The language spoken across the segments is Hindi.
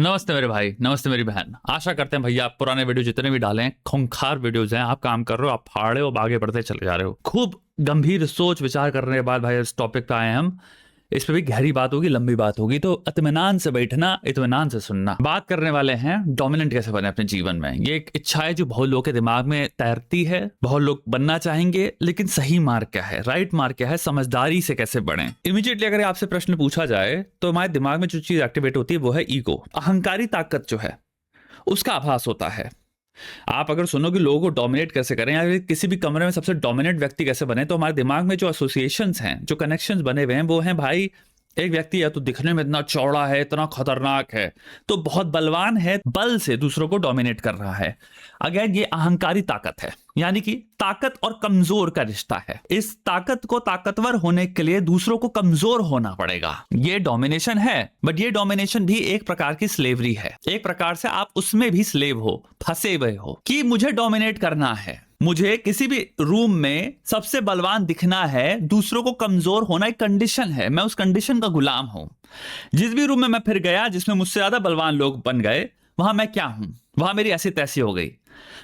नमस्ते मेरे भाई, नमस्ते मेरी बहन। आशा करते हैं भैया आप पुराने वीडियो जितने भी डाले हैं, खूंखार वीडियोज हैं, आप काम कर रहे हो, आप फाड़े हो, आगे बढ़ते चले जा रहे हो। खूब गंभीर सोच विचार करने के बाद भाई इस टॉपिक पे आए हैं हम। इस पे भी गहरी बात होगी, लंबी बात होगी, तो इत्मीनान से बैठना, इत्मीनान से सुनना। बात करने वाले हैं डोमिनेंट कैसे बने अपने जीवन में। ये एक इच्छा है जो बहुत लोगों के दिमाग में तैरती है, बहुत लोग बनना चाहेंगे, लेकिन सही मार्ग क्या है, राइट मार्ग क्या है, समझदारी से कैसे बढ़े। इमीडिएटली अगर आपसे प्रश्न पूछा जाए तो हमारे दिमाग में जो चीज एक्टिवेट होती है वो है ईगो, अहंकारी ताकत जो है उसका आभास होता है। आप अगर सुनो कि लोगों को डोमिनेट कैसे करें या किसी भी कमरे में सबसे डोमिनेंट व्यक्ति कैसे बने, तो हमारे दिमाग में जो एसोसिएशंस हैं, जो कनेक्शंस बने हुए हैं, वो हैं भाई एक व्यक्ति या तो दिखने में इतना चौड़ा है, इतना खतरनाक है, तो बहुत बलवान है, बल से दूसरों को डोमिनेट कर रहा है। अगेन ये अहंकारी ताकत है, यानी कि ताकत और कमजोर का रिश्ता है। इस ताकत को ताकतवर होने के लिए दूसरों को कमजोर होना पड़ेगा। ये डोमिनेशन है, बट ये डोमिनेशन भी एक प्रकार की स्लेवरी है। एक प्रकार से आप उसमें भी स्लेव हो, फंसे हुए हो कि मुझे डोमिनेट करना है, मुझे किसी भी रूम में सबसे बलवान दिखना है, दूसरों को कमजोर होना एक कंडीशन है, मैं उस कंडीशन का गुलाम हूं। जिस भी रूम में मैं फिर गया जिसमें मुझसे ज्यादा बलवान लोग बन गए, वहां मैं क्या हूं, वहां मेरी ऐसी तैसी हो गई,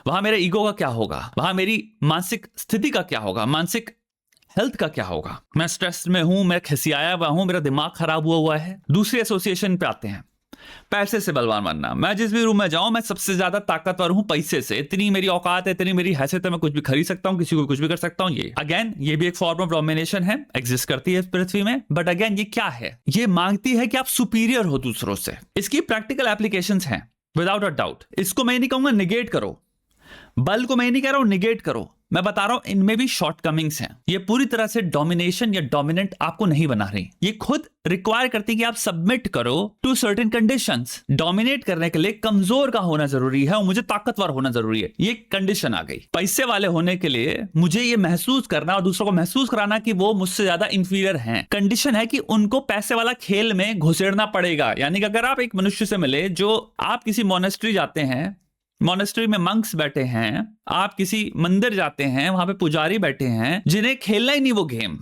वहां मेरे ईगो का क्या होगा, वहां मेरी मानसिक स्थिति का क्या होगा, मानसिक हेल्थ का क्या होगा। मैं स्ट्रेस में हूं, मैं खिसियाया हुआ हूं, मेरा दिमाग खराब हुआ हुआ है। दूसरी एसोसिएशन पे आते हैं, पैसे से बलवान बनना। मैं जिस भी रूम में जाऊं मैं सबसे ज्यादा ताकतवर हूं पैसे से, इतनी मेरी औकात है, इतनी मेरी हैसियत है, मैं कुछ भी खरीद सकता हूं, किसी को कुछ भी कर सकता हूं। ये अगेन ये भी एक फॉर्म ऑफ डोमिनेशन है, एग्जिस्ट करती है इस पृथ्वी में। बट अगेन ये क्या है, ये मांगती है कि आप सुपीरियर हो दूसरों से। इसकी प्रैक्टिकल एप्लीकेशंस हैं विदाउट अ डाउट। इसको मैं नहीं कहूंगा निगेट करो, बल को मैं नहीं कह रहा हूं निगेट करो, मैं बता रहा हूं इनमें भी शॉर्टकमिंग्स हैं। ये पूरी तरह से डोमिनेशन या डोमिनेंट आपको नहीं बना रही, ये खुद रिक्वायर करती है कि आप सबमिट करो टू सर्टेन कंडीशंस। डोमिनेट करने के लिए कमजोर का होना जरूरी है और मुझे ताकतवर होना जरूरी है, ये कंडीशन आ गई। पैसे वाले होने के लिए मुझे ये महसूस करना और दूसरों को महसूस कराना कि वो मुझसे ज्यादा इंफीरियर हैं, कंडीशन है कि उनको पैसे वाला खेल में घुसेड़ना पड़ेगा। यानी कि अगर आप एक मनुष्य से मिले, जो आप किसी मोनेस्ट्री जाते हैं, मॉनेस्ट्री में मंक्स बैठे हैं, आप किसी मंदिर जाते हैं, वहां पे पुजारी बैठे हैं जिन्हें खेलना ही नहीं वो गेम,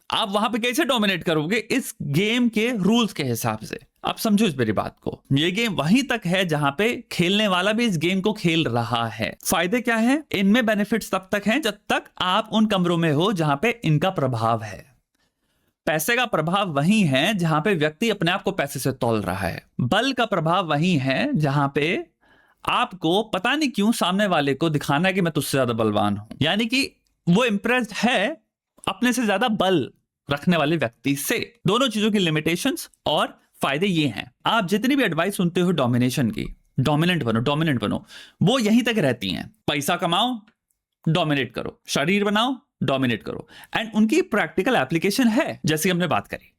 आप वहां पे कैसे डोमिनेट करोगे इस गेम के रूल्स के हिसाब से। आप समझो इस मेरी बात को, ये गेम वहीं तक है जहां पे खेलने वाला भी इस गेम को खेल रहा है। फायदे क्या है इनमें, बेनिफिट्स तब तक हैं जब तक आप उन कमरों में हो जहां पे इनका प्रभाव है। पैसे का प्रभाव वहीं है जहां पे व्यक्ति अपने आप को पैसे से तौल रहा है। बल का प्रभाव वहीं है जहां पे आपको पता नहीं क्यों सामने वाले को दिखाना है कि मैं तुझसे ज्यादा बलवान हूं, यानी कि वो इंप्रेस्ड है अपने से ज्यादा बल रखने वाले व्यक्ति से। दोनों चीजों की लिमिटेशंस और फायदे ये हैं। आप जितनी भी एडवाइस सुनते हो डोमिनेशन की, डोमिनेंट बनो डोमिनेंट बनो, वो यहीं तक रहती हैं। पैसा कमाओ, डोमिनेट करो, शरीर बनाओ, डोमिनेट करो, एंड उनकी प्रैक्टिकल एप्लीकेशन है जैसे हमने बात करी।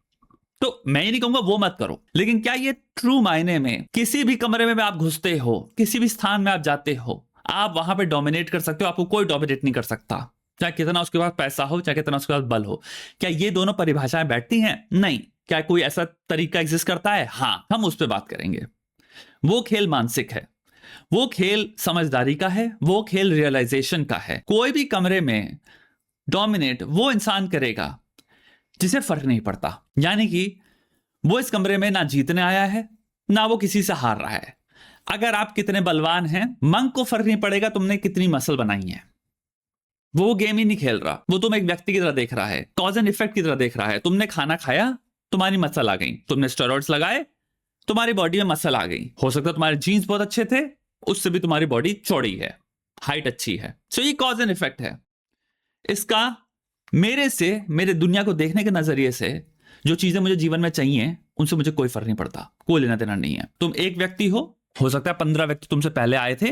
तो मैं ये नहीं कहूंगा वो मत करो, लेकिन क्या ये ट्रू मायने में किसी भी कमरे में आप घुसते हो, किसी भी स्थान में आप जाते हो, आप वहां पे डोमिनेट कर सकते हो? आपको कोई डोमिनेट नहीं कर सकता, चाहे कितना उसके पास पैसा हो, चाहे कितना उसके पास बल हो। क्या ये दोनों परिभाषाएं बैठती हैं? नहीं। क्या कोई ऐसा तरीका एग्जिस्ट करता है? हाँ, हम उस पर बात करेंगे। वो खेल मानसिक है, वो खेल समझदारी का है, वो खेल रियलाइजेशन का है। कोई भी कमरे में डोमिनेट वो इंसान करेगा जिसे फर्क नहीं पड़ता, यानी कि वो इस कमरे में ना जीतने आया है, ना वो किसी से हार रहा है। अगर आप कितने बलवान हैं, मंक को फर्क नहीं पड़ेगा तुमने कितनी मसल बनाई है। वो गेम ही नहीं खेल रहा, वो तुम एक व्यक्ति की तरह देख रहा है, कॉज एंड इफेक्ट की तरह देख रहा है। तुमने खाना खाया, तुम्हारी मसल आ गई, तुमने स्टेरॉइड्स लगाए, तुम्हारी बॉडी में मसल आ गई। हो सकता है तुम्हारे जीन्स बहुत अच्छे थे, उससे भी तुम्हारी बॉडी चौड़ी है, हाइट अच्छी है। सो ये कॉज एंड इफेक्ट है। इसका मेरे से, मेरे दुनिया को देखने के नजरिए से, जो चीजें मुझे जीवन में चाहिए उनसे मुझे कोई फर्क नहीं पड़ता, कोई लेना देना नहीं है। तुम एक व्यक्ति हो सकता है 15 व्यक्ति तुमसे पहले आए थे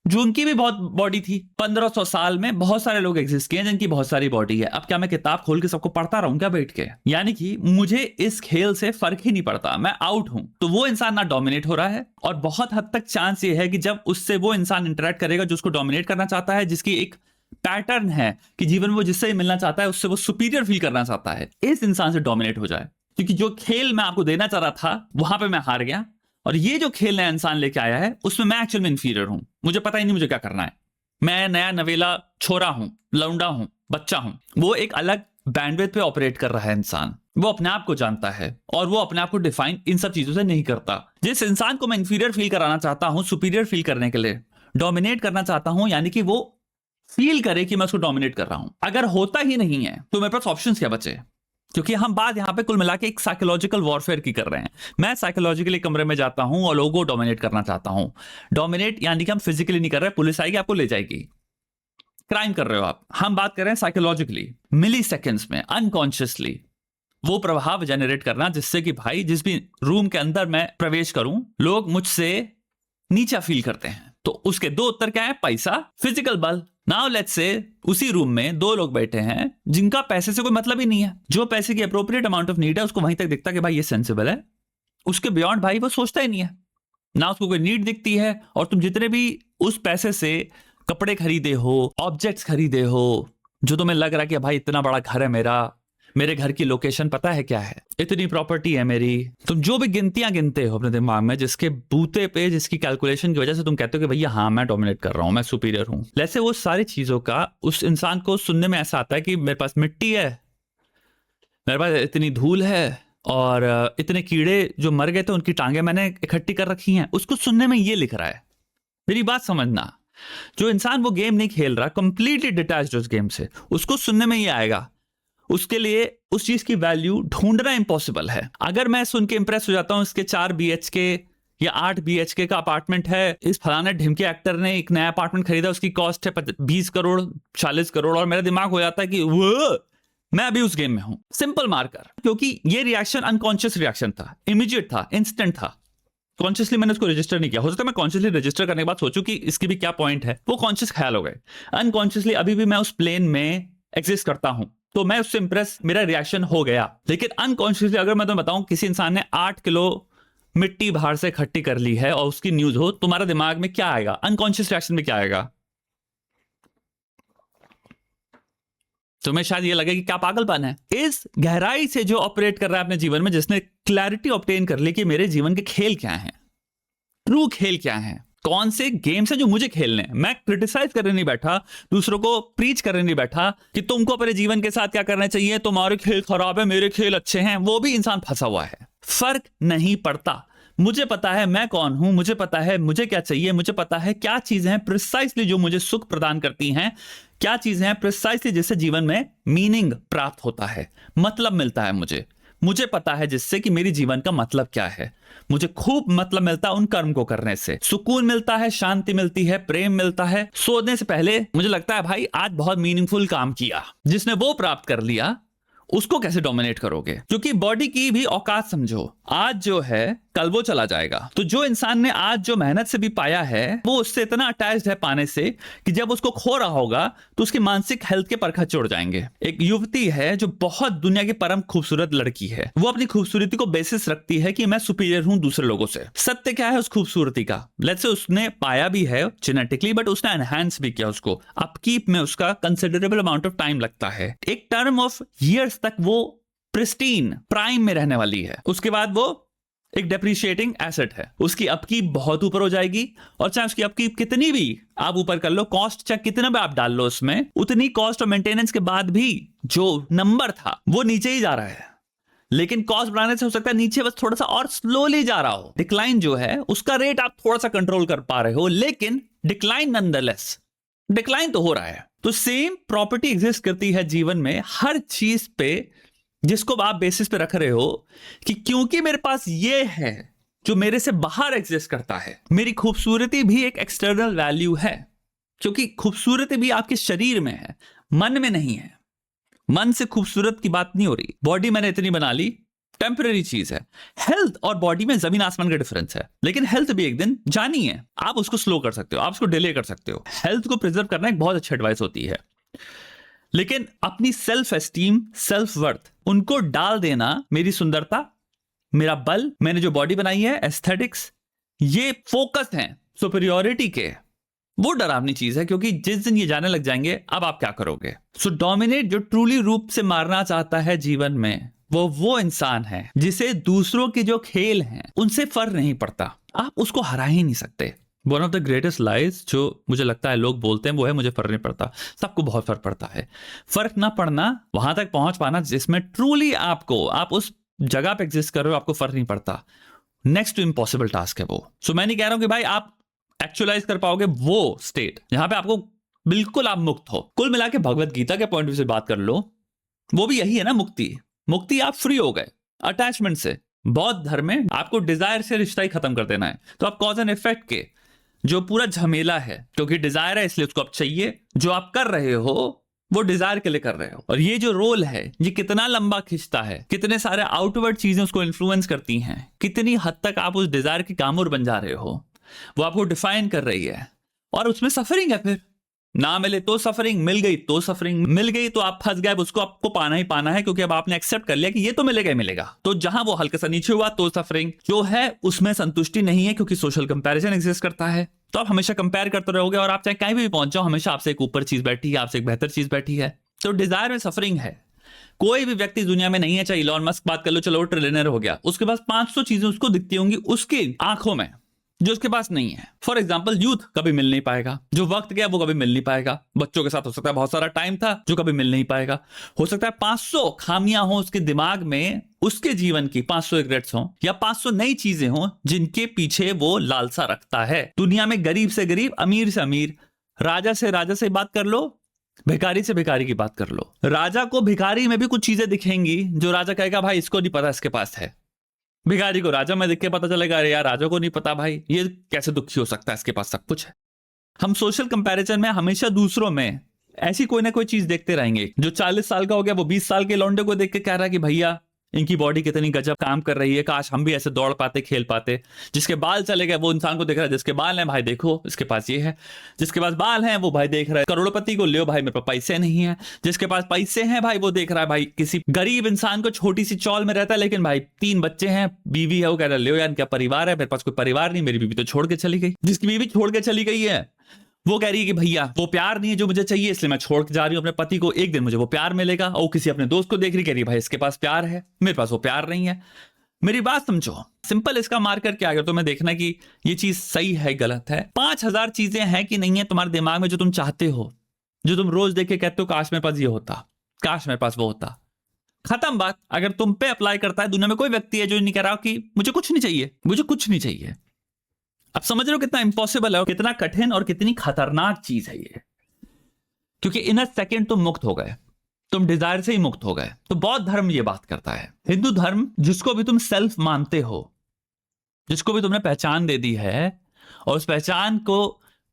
जो उनकी भी बहुत बॉडी थी। 1500 साल में बहुत सारे लोग एग्जिस्ट किए जिनकी बहुत सारी बॉडी है। अब क्या मैं किताब खोल के सबको पढ़ता रहूं क्या बैठ के? यानी कि मुझे इस खेल से फर्क ही नहीं पड़ता, मैं आउट हूं। तो वो इंसान ना डोमिनेट हो रहा है, और बहुत हद तक चांस ये है कि जब उससे वो इंसान इंटरेक्ट करेगा जो उसको डोमिनेट करना चाहता है, जिसकी एक पैटर्न है कि जीवन में वो जिससे मिलना चाहता है उससे वो सुपीरियर फील करना चाहता है, इस इंसान से डोमिनेट हो जाए। क्योंकि जो खेल मैं आपको देना चाह रहा था वहां पे मैं हार गया, और ये जो खेल नया इंसान लेके आया है उसमें मैं एक्चुअल में इंफीरियर हूं। मुझे पता ही नहीं मुझे क्या करना है, मैं नया नवेला छोरा हूं, लौंडा हूं, बच्चा हूं। वो एक अलग बैंडविड्थ पे ऑपरेट कर रहा है इंसान, वो अपने आप को जानता है और वो अपने आप को डिफाइन इन सब चीजों से नहीं करता। जिस इंसान को मैं इंफीरियर फील कराना चाहता हूं सुपीरियर फील करने के लिए, डोमिनेट करना चाहता हूं, यानी कि वो फील करे कि मैं उसको डोमिनेट कर रहा हूं, अगर होता ही नहीं है तो मेरे पास ऑप्शंस क्या बचे? क्योंकि हम बात यहां पे कुल मिला के एक साइकोलॉजिकल वॉरफेयर की कर रहे हैं। मैं साइकोलॉजिकली कमरे में जाता हूं और लोगों को डोमिनेट करना चाहता हूं। डोमिनेट यानी कि हम फिजिकली नहीं कर रहे, पुलिस आएगी आपको ले जाएगी, क्राइम कर रहे हो आप। हम बात कर रहे हैं साइकोलॉजिकली, मिली सेकेंड्स में अनकॉन्शियसली वो प्रभाव जनरेट करना जिससे कि भाई जिस भी रूम के अंदर मैं प्रवेश करूं लोग मुझसे नीचा फील करते हैं। तो उसके दो उत्तर क्या है? पैसा, फिजिकल बल। नाउ लेट्स से उसी रूम में दो लोग बैठे हैं जिनका पैसे से कोई मतलब ही नहीं है। जो पैसे की अप्रोप्रिएट अमाउंट ऑफ नीड है उसको वहीं तक दिखता कि भाई ये सेंसिबल है, उसके बियॉन्ड भाई वो सोचता ही नहीं है ना, उसको कोई नीड दिखती है। और तुम जितने भी उस पैसे से कपड़े खरीदे हो, ऑब्जेक्ट्स खरीदे हो, जो तुम्हें लग रहा है कि भाई इतना बड़ा घर है मेरे घर की लोकेशन पता है क्या है, इतनी प्रॉपर्टी है मेरी, तुम जो भी गिनतियां गिनते हो अपने दिमाग में, जिसके बूते पे, जिसकी कैलकुलेशन की वजह से तुम कहते हो कि भैया हाँ मैं डोमिनेट कर रहा हूं, मैं सुपीरियर हूं। जैसे वो सारी चीजों का उस इंसान को सुनने में ऐसा आता है कि मेरे पास मिट्टी है, मेरे पास इतनी धूल है और इतने कीड़े जो मर गए थे उनकी टांगे मैंने इकट्ठी कर रखी हैं। उसको सुनने में ये लिख रहा है। मेरी बात समझना, जो इंसान वो गेम नहीं खेल रहा, कंप्लीटली डिटैच्ड उस गेम से, उसको सुनने में ये आएगा। उसके लिए उस चीज की वैल्यू ढूंढना इंपॉसिबल है। अगर मैं सुन के इंप्रेस हो जाता हूं इसके 4 BHK या 8 BHK का अपार्टमेंट है, इस फलाने ढिमके एक्टर ने एक नया अपार्टमेंट खरीदा, उसकी कॉस्ट है 20 करोड़ 40 करोड़, और मेरा दिमाग हो जाता है कि वो मैं अभी उस गेम में हूं। सिंपल मार्कर, क्योंकि ये रिएक्शन अनकॉन्शियस रिएक्शन था, इमीडिएट था, इंस्टेंट था। कॉन्शियसली मैंने उसको रजिस्टर नहीं किया। हो सकता है मैं कॉन्शियसली रजिस्टर करने के बाद सोचूं कि इसकी भी क्या पॉइंट है, वो कॉन्शियस ख्याल हो गए। अनकॉन्शियसली अभी भी मैं उस प्लेन में एग्जिस्ट करता हूं, तो मैं उससे इंप्रेस, मेरा रिएक्शन हो गया। लेकिन अनकॉन्शियसली अगर मैं तुम्हें बताऊं किसी इंसान ने 8 किलो मिट्टी बाहर से इकट्ठी कर ली है और उसकी न्यूज हो, तुम्हारा दिमाग में क्या आएगा? अनकॉन्शियस रिएक्शन में क्या आएगा? तुम्हें शायद ये लगे कि क्या पागलपन है। इस गहराई से जो ऑपरेट कर रहा है अपने जीवन में, जिसने क्लैरिटी ऑब्टेन कर ली कि मेरे जीवन के खेल क्या हैं, ट्रू खेल क्या हैं, कौन से गेम्स हैं जो मुझे खेलने हैं। मैं क्रिटिसाइज करने नहीं बैठा, दूसरों को प्रीच करने नहीं बैठा कि तुमको अपने जीवन के साथ क्या करना चाहिए, तुम्हारे खेल खराब है मेरे खेल अच्छे हैं। वो भी इंसान फंसा हुआ है, फर्क नहीं पड़ता। मुझे पता है मैं कौन हूं, मुझे पता है मुझे क्या चाहिए, मुझे पता है क्या चीजें हैं प्रिसाइसली जो मुझे सुख प्रदान करती हैं, क्या चीजें हैं प्रिसाइसली जिससे जीवन में मीनिंग प्राप्त होता है, मतलब मिलता है मुझे पता है जिससे कि मेरी जीवन का मतलब क्या है। मुझे खूब मतलब मिलता है उन कर्म को करने से, सुकून मिलता है, शांति मिलती है, प्रेम मिलता है। सोने से पहले मुझे लगता है भाई आज बहुत मीनिंगफुल काम किया। जिसने वो प्राप्त कर लिया उसको कैसे डोमिनेट करोगे? क्योंकि बॉडी की भी औकात समझो, आज जो है कल वो चला जाएगा। तो जो इंसान ने आज जो मेहनत से भी पाया है वो उससे इतना अटैच्ड है पाने से कि जब उसको खो रहा होगा तो उसकी मानसिक हेल्थ के परखच चढ़ जाएंगे। एक युवती है जो बहुत दुनिया की परम खूबसूरत लड़की है, वो अपनी खूबसूरती को बेसिस रखती है कि मैं सुपीरियर हूं दूसरे लोगों से। सत्य क्या है उस खूबसूरती का? लेट्स से उसने पाया भी है जेनेटिकली, बट उसने एनहांस भी किया उसको। अपकीप में उसका कंसिडरेबल अमाउंट ऑफ टाइम लगता है। एक टर्म ऑफ ईयर्स तक वो प्रिस्टीन प्राइम में रहने वाली है, उसके बाद वो एक डेप्रिशिएटिंग एसेट है। उसकी अपकीप बहुत ऊपर हो जाएगी, और चाहे उसकी अपकीप कितनी भी आप ऊपर कर लो, कॉस्ट चाहे कितना भी आप डाल लो उसमें, उतनी कॉस्ट और मेंटेनेंस के बाद भी जो नंबर था वो नीचे ही जा रहा है। लेकिन कॉस्ट बढ़ाने से हो सकता है नीचे बस थोड़ा सा और स्लोली जा रहा हो। डिक्लाइन जो है उसका रेट आप थोड़ा सा कंट्रोल कर पा रहे हो, लेकिन डिक्लाइन नॉनदलेस, डिक्लाइन तो हो रहा है। तो सेम प्रॉपर्टी एग्जिस्ट करती है जीवन में हर चीज पे, जिसको आप बेसिस पे रख रहे हो कि क्योंकि मेरे पास ये है जो मेरे से बाहर एग्जिस्ट करता है। मेरी खूबसूरती भी एक एक्सटर्नल वैल्यू है, क्योंकि खूबसूरती भी आपके शरीर में है, मन में नहीं है। मन से खूबसूरत की बात नहीं हो रही। बॉडी मैंने इतनी बना ली, टेम्पररी चीज है। हेल्थ और बॉडी में जमीन आसमान का डिफरेंस है, लेकिन हेल्थ भी एक दिन जानी है। आप उसको स्लो कर सकते हो, आप उसको डिले कर सकते हो। हेल्थ को प्रिजर्व करना एक बहुत अच्छी एडवाइस होती है, लेकिन अपनी सेल्फ एस्टीम, सेल्फ वर्थ, उनको डाल देना, मेरी सुंदरता, मेरा बल, मैंने जो बॉडी बनाई है, एस्थेटिक्स, ये फोकस हैं सुपीरियोरिटी के। वो डरावनी चीज है, क्योंकि जिस दिन ये जाने लग जाएंगे अब आप क्या करोगे। सो डोमिनेट जो ट्रूली रूप से मारना चाहता है जीवन में, वो इंसान है जिसे दूसरों के जो खेल हैं उनसे फर्क नहीं पड़ता। आप उसको हरा ही नहीं सकते। One of the greatest lies जो मुझे लगता है लोग बोलते हैं वो है मुझे फर्क नहीं पड़ता। सबको बहुत फर्क पड़ता है। फर्क ना पड़ना, वहां तक पहुंच पाना जिसमें ट्रूली आपको, आप उस जगह पे एग्जिस्ट कर रहे हो, आपको फर्क नहीं पड़ता, नेक्स्ट टू इम्पॉसिबल टास्क है वो। सो मैं नहीं कह रहा हूं कि भाई आप एक्चुअलाइज कर पाओगे वो स्टेट जहां पे आपको बिल्कुल आप मुक्त हो। कुल मिला के भगवत गीता के पॉइंट ऑफ व्यू से बात कर लो, वो भी यही है ना, मुक्ति। मुक्ति, आप फ्री हो गए अटैचमेंट से। बौद्ध धर्म में आपको डिजायर से रिश्ता ही खत्म कर देना है। तो आप कॉज एंड इफेक्ट के जो पूरा झमेला है, क्योंकि डिजायर है इसलिए उसको आप चाहिए, जो आप कर रहे हो वो डिजायर के लिए कर रहे हो। और ये जो रोल है ये कितना लंबा खिंचता है, कितने सारे आउटवर्ड चीजें उसको इन्फ्लुएंस करती हैं, कितनी हद तक आप उस डिजायर के कामुर बन जा रहे हो, वो आपको डिफाइन कर रही है। और उसमें सफरिंग है, फिर ना मिले तो सफरिंग, मिल गई तो सफरिंग, मिल गई तो आप फंस गए, उसको आपको पाना ही पाना है, क्योंकि अब आपने एक्सेप्ट कर लिया कि ये तो मिलेगा ही मिलेगा। तो जहां वो हल्का सा नीचे हुआ तो सफरिंग, जो है उसमें संतुष्टि नहीं है, क्योंकि सोशल कंपैरिजन एग्जिस्ट करता है। तो आप हमेशा कंपेयर करते रहोगे, और आप चाहे कहीं भी पहुंच जाओ, हमेशा आपसे एक ऊपर चीज बैठी है, आपसे एक बेहतर चीज बैठी है। तो डिजायर में सफरिंग है। कोई भी व्यक्ति दुनिया में नहीं है, चाहे इलॉन मस्क बात कर लो, चलो ट्रिलियनर हो गया, उसके पास 500 चीजें उसको दिखती होंगी उसकी आंखों में जो उसके पास नहीं है। फॉर एग्जाम्पल, यूथ कभी मिल नहीं पाएगा, जो वक्त गया वो कभी मिल नहीं पाएगा। बच्चों के साथ हो सकता है बहुत सारा टाइम था जो कभी मिल नहीं पाएगा। हो सकता है 500 खामियां हो उसके दिमाग में, उसके जीवन की 500 रिग्रेट्स हो, या 500 नई चीजें हो जिनके पीछे वो लालसा रखता है। दुनिया में गरीब से गरीब, अमीर से अमीर, राजा से बात कर लो, भिखारी से भिखारी की बात कर लो। राजा को भिखारी में भी कुछ चीजें दिखेंगी जो राजा कहेगा भाई इसको नहीं पता, इसके पास है। भिखारी को राजा में देख के पता चलेगा अरे यार राजा को नहीं पता, भाई ये कैसे दुखी हो सकता है, इसके पास सब कुछ है। हम सोशल कंपैरिजन में हमेशा दूसरों में ऐसी कोई ना कोई चीज देखते रहेंगे। जो 40 साल का हो गया वो 20 साल के लौंडे को देख के कह रहा है कि भैया इनकी बॉडी कितनी गजब काम कर रही है, काश हम भी ऐसे दौड़ पाते, खेल पाते। जिसके बाल चले गए वो इंसान को देख रहा है, जिसके बाल हैं भाई देखो इसके पास ये है, जिसके पास बाल हैं वो भाई देख रहा है करोड़पति को, ले भाई मेरे पास पैसे नहीं है। जिसके पास पैसे हैं भाई वो देख रहा है भाई किसी गरीब इंसान को, छोटी सी चौल में रहता है लेकिन भाई 3 बच्चे हैं, बीवी है, वो कह रहा है ले यार क्या परिवार है, मेरे पास कोई परिवार नहीं, मेरी बीवी तो छोड़ के चली गई। जिसकी बीवी छोड़ के चली गई है वो कह रही है कि भैया वो प्यार नहीं है जो मुझे चाहिए, इसलिए मैं छोड़ के जा रही हूं अपने पति को, एक दिन मुझे वो प्यार मिलेगा। और किसी अपने दोस्त को देख रही, कह रही भाई इसके पास प्यार है, मेरे पास वो प्यार नहीं है। मेरी बात समझो, सिंपल इसका मार्कर क्या है, तुम्हें देखना कि ये चीज सही है गलत है। 5000 चीजें हैं कि नहीं है तुम्हारे दिमाग में जो तुम चाहते हो, जो तुम रोज देख के कहते हो काश मेरे पास ये होता, काश मेरे पास वो होता। खत्म बात। अगर तुम पे अप्लाई करता है, दुनिया में कोई व्यक्ति है जो नहीं कह रहा कि मुझे कुछ नहीं चाहिए, मुझे कुछ नहीं चाहिए। अब समझ रहे हो कितना इंपॉसिबल है और कितना कठिन और कितनी खतरनाक चीज है ये। क्योंकि इन अ सेकेंड तुम मुक्त हो गए, तुम डिजायर से ही मुक्त हो गए। तो बौद्ध धर्म ये बात करता है। हिंदू धर्म जिसको भी तुम सेल्फ मानते हो, जिसको भी तुमने पहचान दे दी है, और उस पहचान को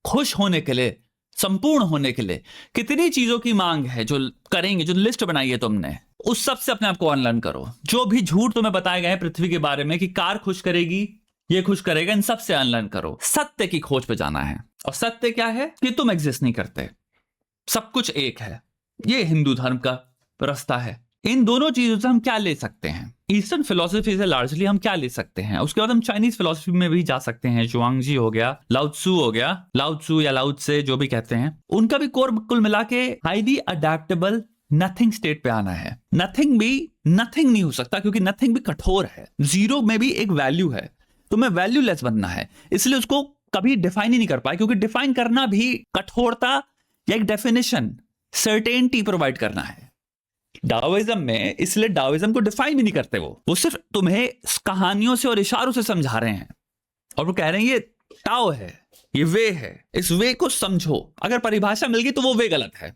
खुश होने के लिए, संपूर्ण होने के लिए कितनी चीजों की मांग है जो करेंगे, जो लिस्ट बनाई है तुमने, उस सब से अपने आप को अनलर्न करो। जो भी झूठ तुम्हें बताए गए हैं पृथ्वी के बारे में कि कार खुश करेगी, ये खुश करेगा, इन सब से अनलर्न करो। सत्य की खोज पे जाना है। और सत्य क्या है कि तुम एग्जिस्ट नहीं करते, सब कुछ एक है। ये हिंदू धर्म का रास्ता है। इन दोनों चीजों से हम क्या ले सकते हैं? ईस्टर्न फिलोसफी से लार्जली हम क्या ले सकते हैं? उसके बाद हम चाइनीज फिलोसफी में भी जा सकते हैं। जुआंगजी हो गया, लाओ त्सू हो गया, लाओ त्सू या लाओ त्से जो भी कहते हैं, उनका भी कोर कुल मिला के हाईली अडेप्टेबल नथिंग स्टेट पे आना है। नथिंग भी नथिंग नहीं हो सकता, क्योंकि नथिंग भी कठोर है। जीरो में भी एक वैल्यू है, तुम्हें वैल्यूलेस बनना है, इसलिए उसको कभी डिफाइन ही नहीं कर पाए। क्योंकि डिफाइन करना भी कठोरता या एक डेफिनेशन, सर्टेनिटी प्रोवाइड करना है। डाओइज्म में इसलिए डाओइज्म को डिफाइन भी नहीं करते, वो सिर्फ तुम्हें कहानियों से और इशारों से समझा रहे हैं, और वो कह रहे हैं ये टाओ है, ये वे है, इस वे को समझो। अगर परिभाषा मिल गई तो वो वे गलत है।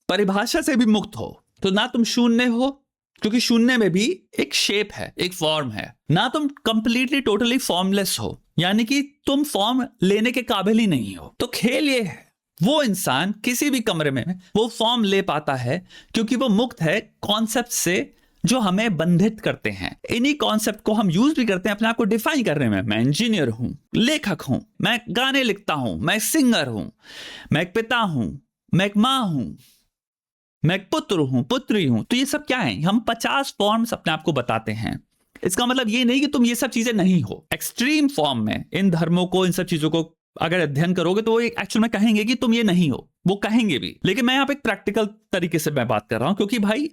परिभाषा से भी मुक्त हो तो ना तुम शून्य हो, क्योंकि शून्य में भी एक शेप है, एक फॉर्म है, ना तुम कंप्लीटली टोटली फॉर्मलेस हो, यानी कि तुम फॉर्म लेने के काबिल ही नहीं हो। तो खेल ये है, वो इंसान किसी भी कमरे में वो फॉर्म ले पाता है क्योंकि वो मुक्त है कॉन्सेप्ट से जो हमें बंधित करते हैं। इन्हीं कॉन्सेप्ट को हम यूज भी करते हैं अपने आप को डिफाइन करने में। मैं इंजीनियर हूं, लेखक हूं, मैं गाने लिखता हूं, मैं सिंगर हूं, मैं एक पिता हूं, मैं एक मां हूं, मैं एक पुत्र हूं, पुत्री हूं। तो ये सब क्या है? हम 50 फॉर्म्स अपने आप को बताते हैं। इसका मतलब ये नहीं कि तुम ये सब चीजें नहीं हो। एक्सट्रीम फॉर्म में इन धर्मों को, इन सब चीजों को अगर अध्ययन करोगे तो वो एक्चुअल में कहेंगे कि तुम ये नहीं हो, वो कहेंगे भी। लेकिन मैं यहाँ पे एक प्रैक्टिकल तरीके से मैं बात कर रहा हूं, क्योंकि भाई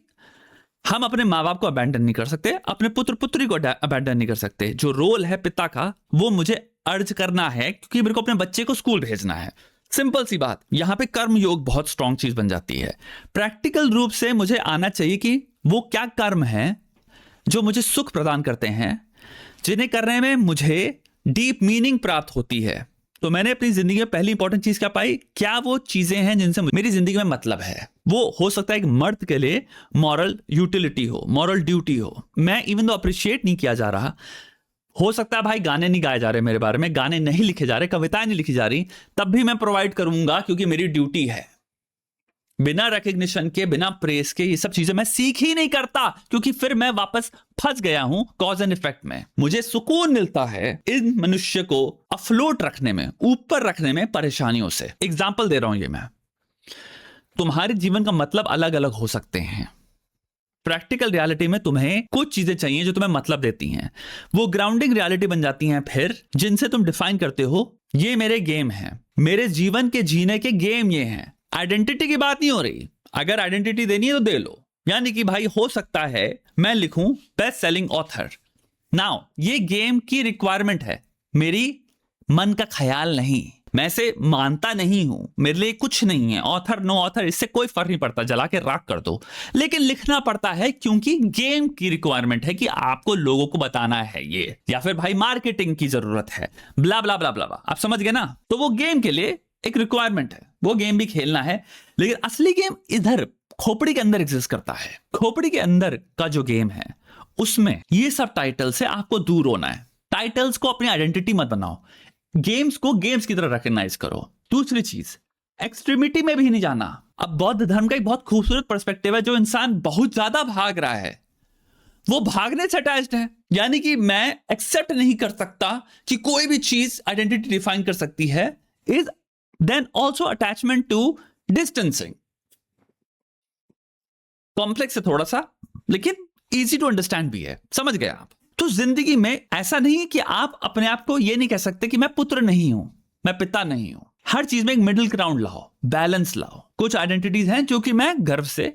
हम अपने माँ बाप को अबैंडन नहीं कर सकते, अपने पुत्र पुत्री को अबैंडन नहीं कर सकते। जो रोल है पिता का वो मुझे अर्ज करना है क्योंकि मेरे को अपने बच्चे को स्कूल भेजना है। सिंपल सी बात, यहां पे कर्म योग बहुत स्ट्रांग चीज बन जाती है। प्रैक्टिकल रूप से मुझे आना चाहिए कि वो क्या कर्म है जो मुझे सुख प्रदान करते हैं, जिन्हें करने में मुझे डीप मीनिंग प्राप्त होती है। तो मैंने अपनी जिंदगी में पहली इंपॉर्टेंट चीज क्या पाई, क्या वो चीजें हैं जिनसे मेरी जिंदगी में मतलब है। वो हो सकता है एक मर्द के लिए मॉरल यूटिलिटी हो, मॉरल ड्यूटी हो। मैं इवन दो अप्रिशिएट नहीं किया जा रहा, हो सकता है भाई गाने नहीं गाए जा रहे मेरे बारे में, गाने नहीं लिखे जा रहे, कविताएं नहीं लिखी जा रही, तब भी मैं प्रोवाइड करूंगा क्योंकि मेरी ड्यूटी है। बिना रिकग्निशन के, बिना प्रेस के ये सब चीजें मैं सीख ही नहीं करता, क्योंकि फिर मैं वापस फंस गया हूं कॉज एंड इफेक्ट में। मुझे सुकून मिलता है इन मनुष्य को अफ्लोट रखने में, ऊपर रखने में परेशानियों से। एग्जाम्पल दे रहा हूं ये मैं, तुम्हारे जीवन का मतलब अलग अलग हो सकते हैं। प्रैक्टिकल रियलिटी में तुम्हें कुछ चीजें चाहिए जो तुम्हें मतलब देती हैं, वो ग्राउंडिंग रियलिटी बन जाती हैं फिर, जिनसे तुम डिफाइन करते हो ये मेरे गेम है, मेरे जीवन के जीने के गेम ये हैं। आइडेंटिटी की बात नहीं हो रही, अगर आइडेंटिटी देनी है तो दे लो। यानी कि भाई हो सकता है मैं लिखूं बेस्ट सेलिंग ऑथर, नाउ ये गेम की रिक्वायरमेंट है, मेरी मन का ख्याल नहीं, मैं इसे मानता नहीं हूं, मेरे लिए कुछ नहीं है, ऑथर नो ऑथर इससे कोई फर्क नहीं पड़ता, जला के राख कर दो, लेकिन लिखना पड़ता है क्योंकि गेम की रिक्वायरमेंट है कि आपको लोगों को बताना है ये, या फिर भाई मार्केटिंग की जरूरत है, ब्ला ब्ला ब्ला ब्ला। आप समझ गए ना? तो वो गेम के लिए एक रिक्वायरमेंट है, वो गेम भी खेलना है। लेकिन असली गेम इधर खोपड़ी के अंदर एग्जिस्ट करता है। खोपड़ी के अंदर का जो गेम है उसमें ये सब टाइटल से आपको दूर होना है। टाइटल्स को अपनी आइडेंटिटी मत बनाओ, गेम्स को गेम्स की तरह रिकॉग्नाइज करो। दूसरी चीज, एक्सट्रीमिटी में भी नहीं जाना। अब बौद्ध धर्म का एक बहुत खूबसूरत पर्सपेक्टिव है, जो इंसान बहुत ज्यादा भाग रहा है वो भागने से अटैच्ड है। यानी कि मैं एक्सेप्ट नहीं कर सकता कि कोई भी चीज आइडेंटिटी डिफाइन कर सकती है, is then also attachment to distancing. Complex है थोड़ा सा, लेकिन इजी टू अंडरस्टैंड भी है। समझ गए आप? तो जिंदगी में ऐसा नहीं है कि आप अपने आप को यह नहीं कह सकते कि मैं पुत्र नहीं हूं, मैं पिता नहीं हूं। हर चीज में एक मिडिल ग्राउंड लाओ, बैलेंस लाओ। कुछ आइडेंटिटीज हैं जो कि मैं गर्व से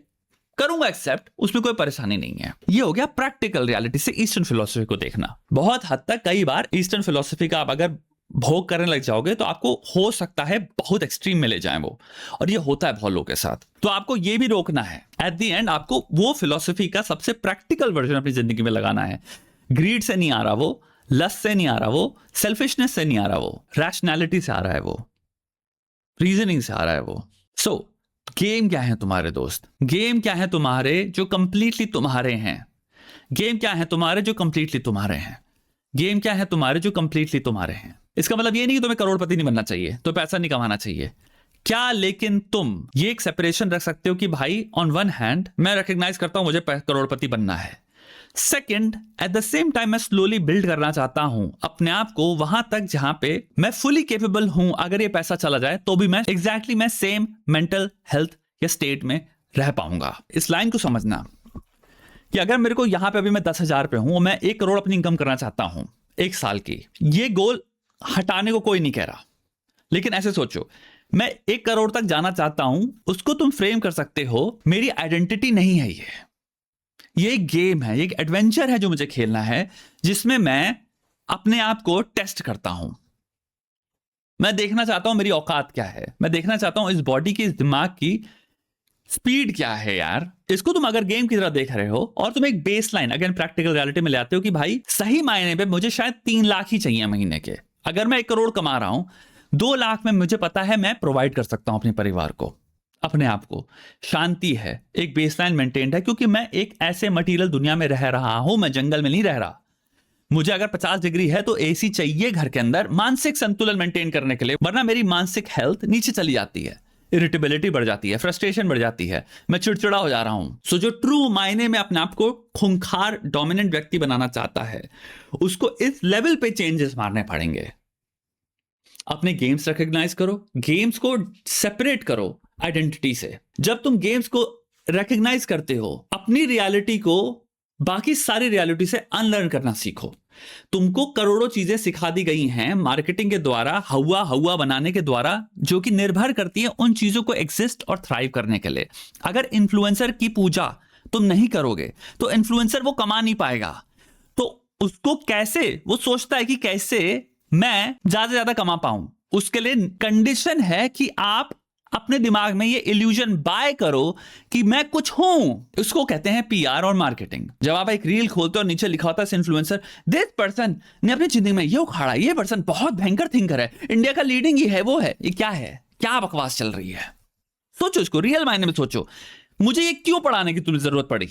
करूंगा एक्सेप्ट, उसमें कोई परेशानी नहीं है। ये हो गया प्रैक्टिकल रियलिटी से ईस्टर्न फिलोसफी को देखना। बहुत हद तक कई बार ईस्टर्न फिलोसफी का आप अगर भोग करने लग जाओगे तो आपको हो सकता है बहुत एक्सट्रीम में ले जाए वो, और ये होता है बहुत लोगों के साथ। तो आपको ये भी रोकना है, एट द एंड आपको वो फिलोसफी का सबसे प्रैक्टिकल वर्जन अपनी जिंदगी में लगाना है। ग्रीड से नहीं आ रहा वो, लस्ट से नहीं आ रहा वो, सेल्फिशनेस से नहीं आ रहा वो, रैशनैलिटी से आ रहा है वो, रीजनिंग से आ रहा है वो। सो गेम क्या है तुम्हारे दोस्त? गेम क्या है तुम्हारे जो कंप्लीटली तुम्हारे हैं? गेम क्या है तुम्हारे जो कंप्लीटली तुम्हारे हैं? गेम क्या है तुम्हारे जो कंप्लीटली तुम्हारे हैं? इसका मतलब ये नहीं कि तुम्हें करोड़पति नहीं बनना चाहिए, तो पैसा नहीं कमाना चाहिए क्या, लेकिन तुम ये एक सेपरेशन रख सकते हो कि भाई ऑन वन हैंड मैं रिकॉग्नाइज करता हूं मुझे करोड़पति बनना है, second at the same time मैं स्लोली बिल्ड करना चाहता हूं अपने आप को वहां तक जहां पे मैं फुली कैपेबल हूं, अगर ये पैसा चला जाए तो भी मैं एग्जैक्टली मैं सेम मेंटल हेल्थ या स्टेट में रह पाऊंगा। इस लाइन को समझना कि अगर मेरे को यहां पे अभी मैं 10,000 पे हूं, मैं 1 करोड़ अपनी इनकम करना चाहता हूं 1 साल की, ये गोल हटाने को कोई नहीं कह रहा, लेकिन ऐसे सोचो मैं 1 करोड़ तक जाना चाहता हूं, उसको तुम फ्रेम कर सकते हो मेरी आइडेंटिटी नहीं है ये एक गेम है, एक एडवेंचर है जो मुझे खेलना है, जिसमें मैं अपने आप को टेस्ट करता हूं। मैं देखना चाहता हूं मेरी औकात क्या है, मैं देखना चाहता हूं इस बॉडी की, इस दिमाग की स्पीड क्या है यार। इसको तुम अगर गेम की तरह देख रहे हो और तुम एक base line again practical reality में ले आते हो कि भाई सही मायने पे मुझे शायद 3 लाख ही चाहिए महीने के, अगर मैं 1 करोड़ कमा रहा हूं 2 लाख में मुझे पता है मैं प्रोवाइड कर सकता हूं अपने परिवार को, अपने आप को, शांति है, एक बेसलाइन मेंटेन्ड है, क्योंकि मैं एक ऐसे मटेरियल दुनिया में रह रहा हूं, मैं जंगल में नहीं रह रहा। मुझे अगर 50 डिग्री है तो एसी चाहिए घर के अंदर मानसिक संतुलन मेंटेन करने के लिए, वरना मेरी मानसिक हेल्थ नीचे चली जाती है, इरिटेबिलिटी बढ़ जाती है, फ्रस्ट्रेशन बढ़ जाती है, मैं चिड़चिड़ा हो जा रहा हूं। सो जो ट्रू मायने में अपने आप को खूंखार डोमिनेंट व्यक्ति बनाना चाहता है, उसको इस लेवल पे चेंजेस मारने पड़ेंगे। अपने गेम्स रिकॉग्नाइज करो, गेम्स को सेपरेट करो आइडेंटिटी से। जब तुम गेम्स को रिकॉग्नाइज करते हो, अपनी रियलिटी को बाकी सारी रियलिटी से अनलर्न करना सीखो। तुमको करोड़ों चीजें सिखा दी गई हैं मार्केटिंग के द्वारा, हवा हवा बनाने के द्वारा, जो कि निर्भर करती है उन चीजों को एग्जिस्ट और थ्राइव करने के लिए। अगर इन्फ्लुएंसर की पूजा तुम नहीं करोगे तो इन्फ्लुएंसर वो कमा नहीं पाएगा। तो उसको कैसे, वो सोचता है कि कैसे मैं ज्यादा से ज्यादा कमा पाऊं, उसके लिए कंडीशन है कि आप अपने दिमाग में ये इल्यूजन बाय करो कि मैं कुछ हूं। उसको कहते हैं पीआर और मार्केटिंग। जब आप एक रील खोलते हो और नीचे लिखा होता है इन्फ्लुएंसर, दिस पर्सन ने अपनी जिंदगी में ये उखाड़ा, ये पर्सन बहुत भयंकर थिंकर है, इंडिया का लीडिंग ये है, वो है, ये क्या है, क्या बकवास चल रही है? सोचो इसको, रियल मायने में सोचो, मुझे ये क्यों पढ़ाने की तुम्हें जरूरत पड़ी?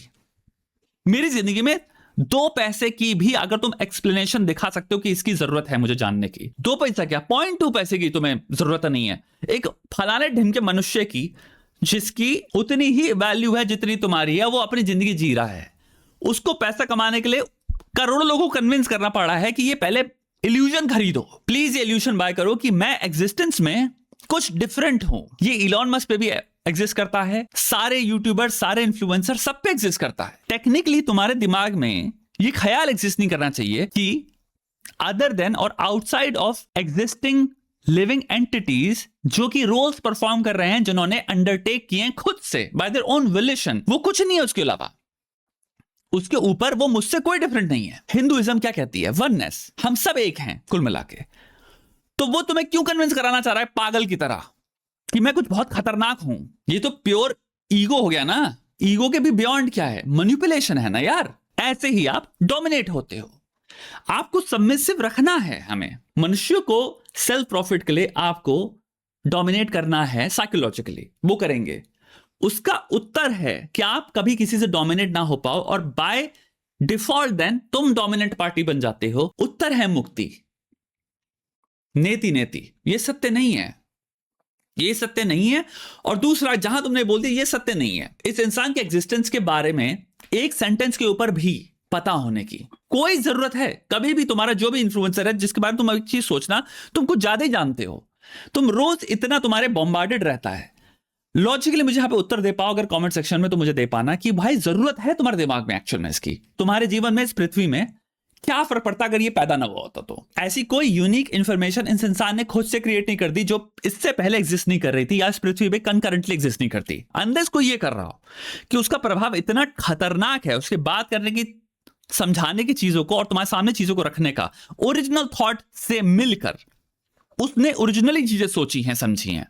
मेरी जिंदगी में 2 पैसे की भी अगर तुम एक्सप्लेनेशन दिखा सकते हो कि इसकी जरूरत है मुझे जानने की, 2 पैसा क्या, 0.2 पैसे की तुम्हें जरूरत नहीं है एक फलाने ढंग के मनुष्य की, जिसकी उतनी ही वैल्यू है जितनी तुम्हारी है, वो अपनी जिंदगी जी रहा है, उसको पैसा कमाने के लिए करोड़ों लोगों को कन्विंस करना पड़ा है कि ये पहले इल्यूजन खरीदो। प्लीज ये इल्यूजन बाय करो कि मैं एग्जिस्टेंस में कुछ डिफरेंट हूं। ये इलॉन मस्क पे भी एग्जिस्ट करता है, सारे यूट्यूबर, सारे इन्फ्लुएंसर, सब पे एग्जिस्ट करता है। टेक्निकली तुम्हारे दिमाग में ये ख्याल एग्जिस्ट नहीं करना चाहिए कि अदर देन और outside of existing living entities जो कि रोल्स परफॉर्म कर रहे हैं, जिन्होंने अंडरटेक किए हैं खुद से बाय देयर ओन विलिशन, वो कुछ नहीं है उसके अलावा, उसके ऊपर वो मुझसे कोई डिफरेंट नहीं है। हिंदुइज्म क्या कहती है? वननेस, हम सब एक हैं कुल मिला के। तो वो तुम्हें क्यों कन्विंस कराना चाह रहा है पागल की तरह कि मैं कुछ बहुत खतरनाक हूं? ये तो प्योर ईगो हो गया ना। ईगो के भी बियॉन्ड क्या है? मैनिपुलेशन है ना यार। ऐसे ही आप डोमिनेट होते हो। आपको सबमिसिव रखना है। हमें मनुष्य को सेल्फ प्रॉफिट के लिए आपको डोमिनेट करना है साइकोलॉजिकली, वो करेंगे। उसका उत्तर है कि आप कभी किसी से डोमिनेट ना हो पाओ और बाय डिफॉल्ट देन तुम डोमिनेंट पार्टी बन जाते हो। उत्तर है मुक्ति। नेति नेति, ये सत्य नहीं है, ये सत्य नहीं है। और दूसरा, जहां तुमने बोल दिया ये सत्य नहीं है, इस इंसान के एग्जिस्टेंस के बारे में एक सेंटेंस के ऊपर भी पता होने की कोई जरूरत है? कभी भी तुम्हारा जो भी इन्फ्लुएंसर है जिसके बारे में तुम एक चीज सोचना, तुम कुछ ज्यादा ही जानते हो। तुम रोज इतना तुम्हारे बॉम्बार्डेड रहता है। लॉजिकली मुझे यहां पे उत्तर दे पाओ अगर कमेंट सेक्शन में, तो मुझे दे पाना कि भाई जरूरत है तुम्हारे दिमाग में एक्चुअल में इसकी, तुम्हारे जीवन में, इस पृथ्वी में क्या फर्क पड़ता अगर ये पैदा ना हुआ होता तो? ऐसी कोई यूनिक इंफॉर्मेशन इस इंसान ने खुद से क्रिएट नहीं कर दी जो इससे पहले एग्जिस्ट नहीं कर रही थी या इस पृथ्वी पे कंकरेंटली एग्जिस्ट नहीं करती। अनलेस कोई ये कर रहा हो कि उसका प्रभाव इतना खतरनाक है, उसके बात करने की, समझाने की चीजों को और तुम्हारे सामने चीजों को रखने का ओरिजिनल थॉट से मिलकर उसने ओरिजिनली चीजें सोची हैं, समझी हैं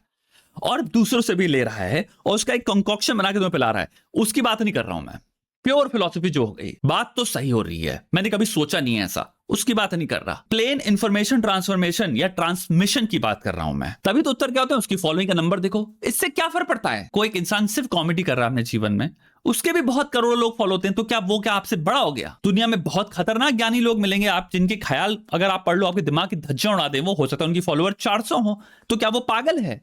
और दूसरों से भी ले रहा है और उसका एक कंकॉक्शन बना के तुम्हें पिला रहा है, उसकी बात नहीं कर रहा हूं मैं। प्योर फिलॉसफी जो हो गई, बात तो सही हो रही है, मैंने कभी सोचा नहीं है ऐसा, उसकी बात नहीं कर रहा। प्लेन इंफॉर्मेशन ट्रांसफॉर्मेशन या ट्रांसमिशन की बात कर रहा हूं मैं। तभी तो उत्तर क्या होता है? उसकी फॉलोइंग का नंबर देखो। इससे क्या फर्क पड़ता है? कोई एक इंसान सिर्फ कॉमेडी कर रहा है अपने जीवन में, उसके भी बहुत करोड़ों लोग फॉलो होते हैं, तो क्या वो क्या आपसे बड़ा हो गया? दुनिया में बहुत खतरनाक ज्ञानी लोग मिलेंगे आप, जिनके ख्याल अगर आप पढ़ लो आपके दिमाग की धज्जियां उड़ा दे, वो हो सकता है उनकी फॉलोअर 400 हो, तो क्या वो पागल है?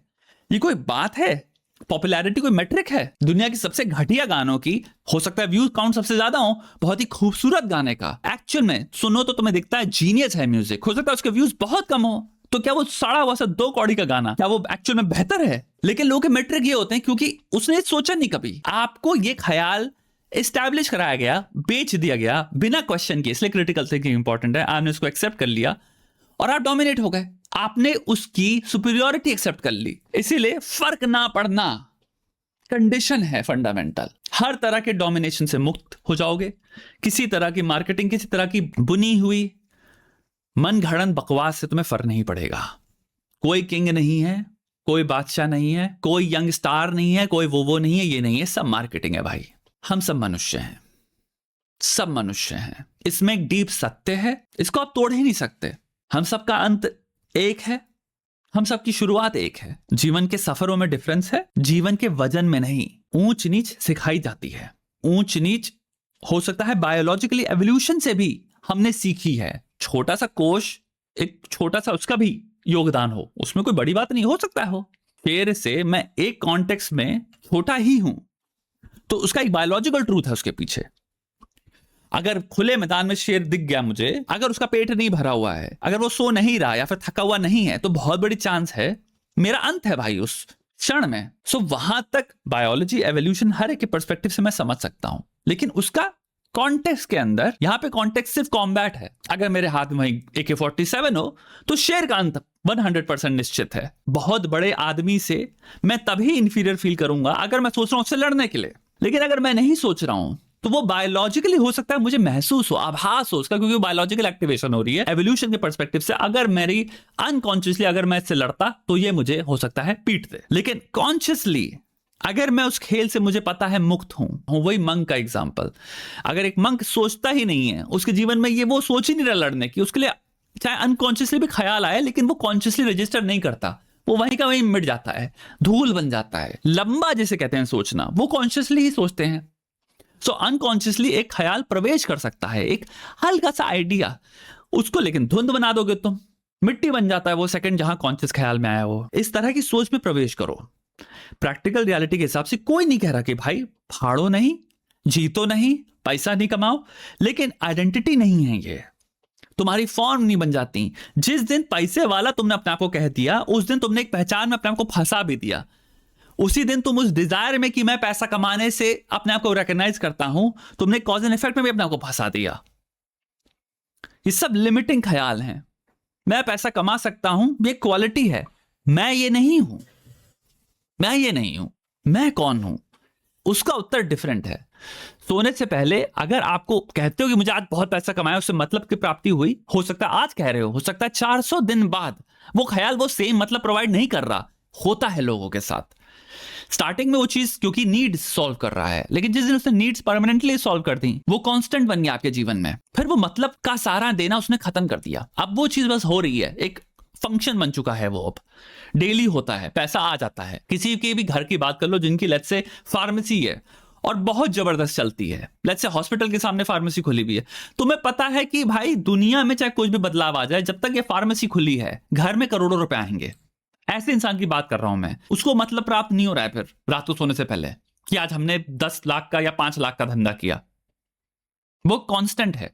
ये कोई बात है? पॉपुलैरिटी कोई मेट्रिक है? दुनिया की सबसे घटिया गानों की हो सकता है व्यूज काउंट सबसे ज्यादा हो, बहुत ही खूबसूरत गाने का एक्चुअल में सुनो तो तुम्हें दिखता है जीनियस है म्यूजिक, हो सकता है उसके व्यूज बहुत कम हो, तो क्या वो सड़ा हुआ सा 2 कौड़ी का गाना क्या वो एक्चुअल में बेहतर है? लेकिन लोगों के मेट्रिक ये होते हैं क्योंकि उसने सोचा नहीं कभी। आपको ये ख्याल एस्टैब्लिश कराया गया, बेच दिया गया बिना क्वेश्चन के, इसलिए क्रिटिकल थिंकिंग इंपॉर्टेंट है। आपने उसको एक्सेप्ट कर लिया और आप डोमिनेट हो गए, आपने उसकी सुपीरियरिटी एक्सेप्ट कर ली। इसीलिए फर्क ना पड़ना कंडीशन है फंडामेंटल। हर तरह के डोमिनेशन से मुक्त हो जाओगे। किसी तरह की मार्केटिंग, किसी तरह की बुनी हुई मन घड़न बकवास से तुम्हें फर्क नहीं पड़ेगा। कोई किंग नहीं है, कोई बादशाह नहीं है, कोई यंग स्टार नहीं है, कोई वो नहीं है, ये नहीं है, सब मार्केटिंग है भाई। हम सब मनुष्य हैं, सब मनुष्य हैं। इसमें एक डीप सत्य है, इसको आप तोड़ ही नहीं सकते। हम सबका अंत एक है, हम सबकी शुरुआत एक है। जीवन के सफरों में डिफरेंस है, जीवन के वजन में नहीं। ऊंच नीच सिखाई जाती है। ऊंच नीच हो सकता है बायोलॉजिकली एवोल्यूशन से भी हमने सीखी है। छोटा सा कोश, एक छोटा सा उसका भी योगदान हो, उसमें कोई बड़ी बात नहीं, हो सकता है हो। शेर से मैं एक कॉन्टेक्स्ट में छोटा ही हूं, तो उसका एक बायोलॉजिकल ट्रूथ है उसके पीछे। अगर खुले मैदान में शेर दिख गया मुझे, अगर उसका पेट नहीं भरा हुआ है, अगर वो सो नहीं रहा या फिर थका हुआ नहीं है, तो बहुत बड़ी चांस है मेरा अंत है भाई उस क्षण में। सो वहां तक बायोलॉजी, एवोल्यूशन, हर एक के पर्सपेक्टिव से मैं समझ सकता हूं, लेकिन उसका कॉन्टेक्स्ट के अंदर, यहां पे कॉन्टेक्स्ट सिर्फ कॉम्बैट है। अगर मेरे हाथ में AK-47 हो तो शेर का अंत 100% निश्चित है। बहुत बड़े आदमी से मैं तभी इंफीरियर फील करूंगा अगर मैं सोच रहा हूं उससे लड़ने के लिए। लेकिन अगर मैं नहीं सोच रहा हूं तो वो बायोलॉजिकली हो सकता है मुझे महसूस हो, आभास हो उसका, क्योंकि बायोलॉजिकल एक्टिवेशन हो रही है एवोल्यूशन के पर्सपेक्टिव से। अगर मेरी अनकॉन्शियसली अगर मैं इससे लड़ता तो ये मुझे हो सकता है पीट दे, लेकिन कॉन्शियसली अगर मैं उस खेल से मुझे पता है मुक्त हूं, वही मंक का एग्जांपल, अगर एक मंक सोचता ही नहीं है, उसके जीवन में ये वो सोच ही नहीं रहा लड़ने की, उसके लिए चाहे अनकॉन्शियसली भी ख्याल आए लेकिन वो कॉन्शियसली रजिस्टर नहीं करता, वो वहीं का वहीं मिट जाता है, धूल बन जाता है। लंबा जिसे कहते हैं सोचना, वो कॉन्शियसली ही सोचते हैं। सो अनकॉन्शियसली एक ख्याल प्रवेश कर सकता है, एक हल्का सा आइडिया, उसको लेकिन धुंध बना दोगे तुम, मिट्टी बन जाता है वो सेकंड जहां कॉन्शियस ख्याल में आया हो। इस तरह की सोच में प्रवेश करो। प्रैक्टिकल रियलिटी के हिसाब से कोई नहीं कह रहा कि भाई फाड़ो नहीं, जीतो नहीं, पैसा नहीं कमाओ, लेकिन आइडेंटिटी नहीं है ये, तुम्हारी फॉर्म नहीं बन जाती। जिस दिन पैसे वाला तुमने अपने आप को कह दिया, उस दिन तुमने एक पहचान में अपने आप को फंसा भी दिया। उसी दिन तुम उस डिजायर में कि मैं पैसा कमाने से अपने आप को रिकॉग्नाइज करता हूं, तुमने कॉज एंड इफेक्ट में भी अपने आप को फंसा दिया। ये सब लिमिटिंग ख्याल हैं। मैं पैसा कमा सकता हूं, ये क्वालिटी है, मैं ये नहीं हूं, मैं ये नहीं हूं, मैं कौन हूं, उसका उत्तर डिफरेंट है। सोने से पहले अगर आपको कहते हो कि मुझे आज बहुत पैसा कमाया, उससे मतलब की प्राप्ति हुई, हो सकता है आज कह रहे हो सकता है 400 दिन बाद वो ख्याल वो सेम मतलब प्रोवाइड नहीं कर रहा। होता है लोगों के साथ, स्टार्टिंग में वो चीज क्योंकि नीड्स सॉल्व कर रहा है, लेकिन जिस दिन उसने नीड्स परमानेंटली सॉल्व कर दी, वो कांस्टेंट बन गया आपके जीवन में, फिर वो मतलब का सारा देना उसने खत्म कर दिया। अब वो चीज बस हो रही है, एक फंक्शन बन चुका है, वो अब डेली होता है, पैसा आ जाता है। किसी के भी घर की बात कर लो जिनकी लेट्स से फार्मेसी है और बहुत जबरदस्त चलती है, लेट्स से हॉस्पिटल के सामने फार्मेसी खुली हुई है, तुम्हें पता है कि भाई दुनिया में चाहे कुछ भी बदलाव आ जाए, जब तक ये फार्मेसी खुली है घर में करोड़ों रुपए आएंगे। ऐसे इंसान की बात कर रहा हूं मैं, उसको मतलब प्राप्त नहीं हो रहा है फिर रात को सोने से पहले कि आज हमने 10 लाख का या 5 लाख का धंधा किया, वो कांस्टेंट है।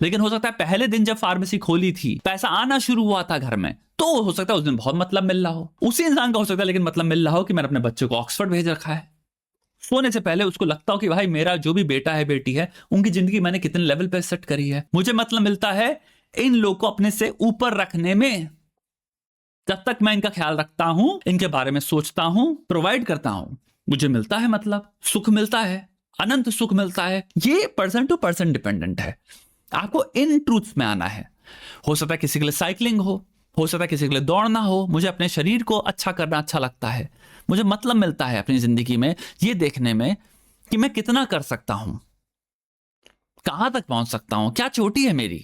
लेकिन हो सकता है पहले दिन जब फार्मेसी खोली थी, पैसा आना शुरू हुआ था घर में, तो हो सकता है उस दिन बहुत मतलब मिल रहा हो। उसी इंसान का हो सकता है लेकिन मतलब मिल रहा हो कि मैंने अपने बच्चे को ऑक्सफोर्ड भेज रखा है। सोने से पहले उसको लगता हो कि भाई मेरा जो भी बेटा है बेटी है, उनकी जिंदगी मैंने कितने लेवल पे सेट करी है। मुझे मतलब मिलता है इन लोगों को अपने से ऊपर रखने में। जब तक मैं इनका ख्याल रखता हूं, इनके बारे में सोचता हूं, प्रोवाइड करता हूं, मुझे मिलता है मतलब, सुख मिलता है, अनंत सुख मिलता है। ये पर्सन टू पर्सन डिपेंडेंट है। आपको इन ट्रूथ्स में आना है। हो सकता है किसी के लिए साइकिलिंग हो सकता है किसी के लिए दौड़ना हो। मुझे अपने शरीर को अच्छा करना अच्छा लगता है, मुझे मतलब मिलता है अपनी जिंदगी में ये देखने में कि मैं कितना कर सकता हूं, कहां तक पहुंच सकता हूं, क्या चोटी है मेरी।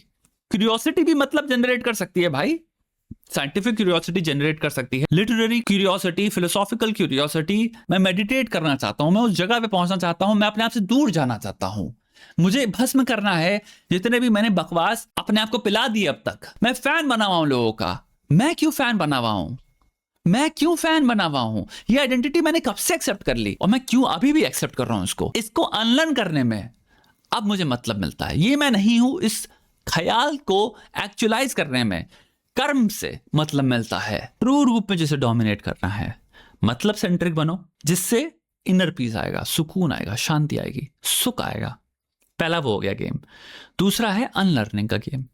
क्यूरियोसिटी भी मतलब जनरेट कर सकती है भाई, साइंटिफिक क्यूरियोसिटी जनरेट कर सकती है, लिटरेरी क्यूरियोसिटी, फिलोसॉफिकल क्यूरियोसिटी। मैं मेडिटेट करना चाहता हूं, मैं उस जगह पे पहुंचना चाहता हूं, मैं अपने आप से दूर जाना चाहता हूं, मुझे भस्म करना है जितने भी मैंने बकवास अपने आप को पिला दी अब तक। मैं फैन बना हुआ हूं लोगों का। मैं क्यों फैन बना हुआ हूं, मैं क्यों फैन बना हुआ हूं, ये आइडेंटिटी मैंने कब से एक्सेप्ट कर ली और मैं क्यों अभी भी एक्सेप्ट कर रहा हूं इसको अनलर्न करने में अब मुझे मतलब मिलता है। ये मैं नहीं हूं, इस ख्याल को एक्चुअलाइज करने में कर्म से मतलब मिलता है। ट्रू रूप में जिसे डोमिनेट करना है, मतलब सेंट्रिक बनो, जिससे इनर पीस आएगा, सुकून आएगा, शांति आएगी, सुख आएगा। पहला वो हो गया गेम। दूसरा है अनलर्निंग का गेम।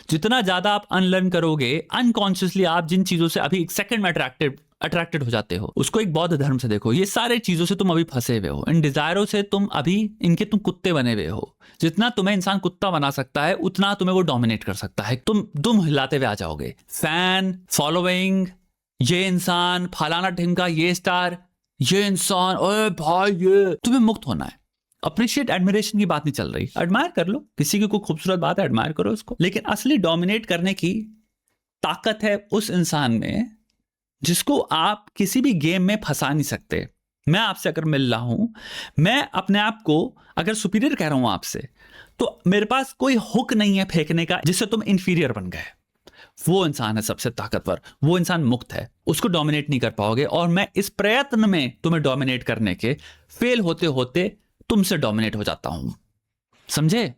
जितना ज्यादा आप अनलर्न करोगे, अनकॉन्शियसली आप जिन चीजों से अभी एक सेकंड में अट्रैक्टेड हो जाते हो, उसको एक बौद्ध धर्म से देखो। ये सारे चीजों से तुम अभी फंसे हुए हो, इन डिजायरों से तुम अभी इनके तुम कुत्ते बने हुए हो। जितना तुम्हें इंसान कुत्ता बना सकता है, उतना तुम्हें वो डोमिनेट कर सकता है। तुम दुम हिलाते हुए आ जाओगे। फैन फॉलोइंग, ये इंसान फलाना ढिमका, ये स्टार, ये इंसान, ओए भाई ये, तुम्हें मुक्त होना है। अप्रिशिएट एडमिरेशन की बात नहीं चल रही। एडमायर कर लो, किसी की कोई खूबसूरत बात है एडमायर करो उसको, लेकिन असली डोमिनेट करने की ताकत है उस इंसान में जिसको आप किसी भी गेम में फंसा नहीं सकते। मैं आपसे अगर मिल रहा हूं, मैं अपने आप को अगर सुपीरियर कह रहा हूं आपसे, तो मेरे पास कोई हुक नहीं है फेंकने का जिससे तुम इंफीरियर बन गए। वो इंसान है सबसे ताकतवर, वो इंसान मुक्त है, उसको डोमिनेट नहीं कर पाओगे। और मैं इस प्रयत्न में तुम्हें डोमिनेट करने के फेल होते होते तुमसे डोमिनेट हो जाता हूं, समझे।